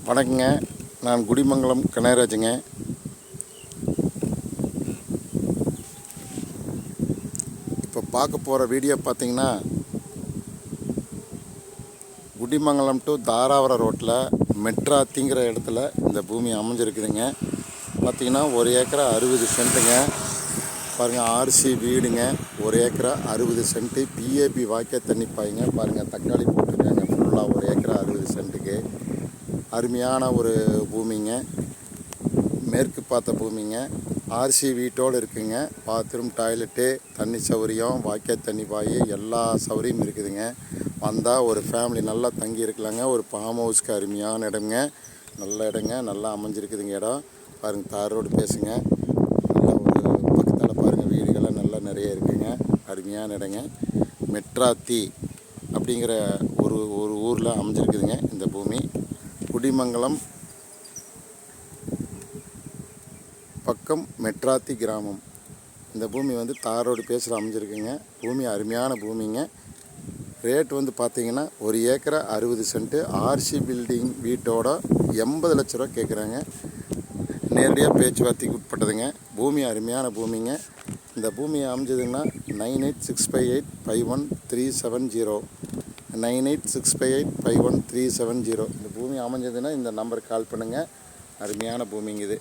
வணக்கங்க. நான் குடிமங்கலம் கனகராஜுங்க. இப்போ பார்க்க போகிற வீடியோ பார்த்தீங்கன்னா, குடிமங்கலம் டு தாராவரம் ரோட்டில் மெட்ராத்திங்கிற இடத்துல இந்த பூமி அமைஞ்சிருக்குதுங்க. பார்த்திங்கன்னா 1 ஏக்கரா 60 சென்ட்டுங்க. பாருங்கள், ஆர்சி வீடுங்க. 1 ஏக்கரா 60 சென்ட்டு. பிஏபி வாய்க்கா தண்ணி பாய்ங்க. பாருங்கள், தக்காளி போட்டிருக்காங்க ஃபுல்லாக 1 ஏக்கரா 60 சென்ட்டுக்கு. அருமையான ஒரு பூமிங்க, மேற்கு பார்த்த பூமிங்க. ஆர்சி வீட்டோடு இருக்குங்க. பாத்ரூம், டாய்லெட்டு, தண்ணி சௌகரியம், வாய்க்கால் தண்ணி பாய், எல்லா சௌகரியம் இருக்குதுங்க. வந்தால் ஒரு ஃபேமிலி நல்லா தங்கி இருக்கலாங்க. ஒரு ஃபார்ம் ஹவுஸ்க்கு அருமையான இடங்க, நல்ல இடங்க, நல்லா அமைஞ்சிருக்குதுங்க இடம். பாருங்கள், தார் ரோடு பேசுங்க. நல்லா ஒரு பக்கத்தில் பாருங்கள், வீடுகள்லாம் நல்லா நிறைய இருக்குங்க. அருமையான இடங்க. மெட்ராத்தி அப்படிங்கிற ஒரு ஊரில் அமைஞ்சிருக்குதுங்க இந்த பூமி. குடிமங்கலம் பக்கம் மெட்ராத்தி கிராமம். இந்த பூமி வந்து தார் ரோடு பேஸில் அமைஞ்சிருக்குங்க. பூமி அருமையான பூமிங்க. ரேட் வந்து பார்த்திங்கன்னா 1 ஏக்கரா 60 சென்ட்டு. ஆர்சி பில்டிங் வீட்டோட 80 லட்ச ரூபா கேட்குறாங்க. நேரடியாக பேச்சுவார்த்தைக்கு உட்பட்டதுங்க. பூமி அருமையான பூமிங்க. இந்த பூமி அமைஞ்சதுங்கன்னா 9865851370 9865851370. இந்த பூமி அமைஞ்சதுன்னா இந்த நம்பருக்கு கால் பண்ணுங்கள். அருமையான பூமிங்க இது.